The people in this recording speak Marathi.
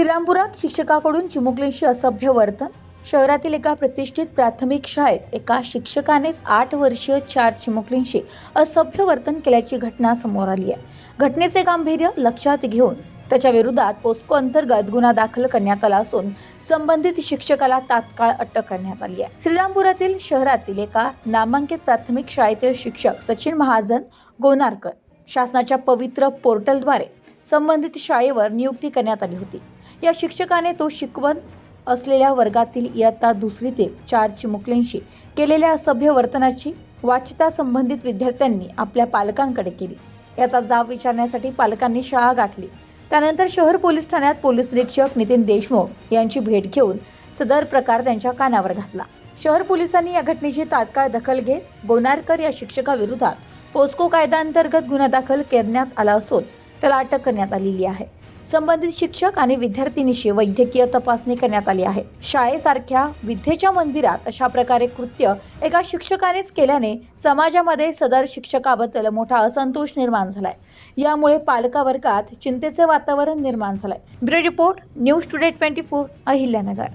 श्रीरामपुरात शिक्षकाकडून चिमुकलींशी असभ्य वर्तन. शहरातील एका प्रतिष्ठित प्राथमिक शाळेत एका शिक्षकानेच 8 वर्षीय 4 चिमुकलींशी असभ्य वर्तन केल्याची घटना समोर आली आहे. घटनेचे गांभीर्य लक्षात घेऊन त्याच्या विरोधात पोस्को अंतर्गत गुन्हा दाखल करण्यात आला असून संबंधित शिक्षकाला तात्काळ अटक करण्यात आली आहे. श्रीरामपुरातील शहरातील एका नामांकित प्राथमिक शाळेतील शिक्षक सचिन महाजन गोनारकर शासनाच्या पवित्र पोर्टलद्वारे संबंधित शाळेवर नियुक्ती करण्यात आली होती. या शिक्षकाने तो शिकवत असलेल्या वर्गातील इयत्ता दुसरीतील 4 चिमुकलींशी केलेल्या असभ्य वर्तनाची वाच्यता संबंधित विद्यार्थ्यांनी आपल्या पालकांकडे केली. याचा जाब विचारण्यासाठी पालकांनी शाळा गाठली. त्यानंतर शहर पोलीस ठाण्यात पोलीस निरीक्षक नितीन देशमुख यांची भेट घेऊन सदर प्रकार त्यांच्या कानावर घातला. शहर पोलिसांनी या घटनेची तात्काळ दखल घेत गोनारकर या शिक्षकाविरोधात पोस्को कायद्याअंतर्गत गुन्हा दाखल करण्यात आला असून त्याला अटक करण्यात आलेली आहे. संबंधित शिक्षक आणि विद्यार्थिनीशी वैद्यकीय तपासणी करण्यात आली आहे. शाळेसारख्या विद्येच्या मंदिरात अशा प्रकारे कृत्य एका शिक्षकानेच केल्याने समाजामध्ये सदर शिक्षकाबद्दल मोठा असंतोष निर्माण झालाय. यामुळे पालकवर्गात चिंतेचे वातावरण निर्माण झालंय. Bureau report, news today 24, Ahilyanagar.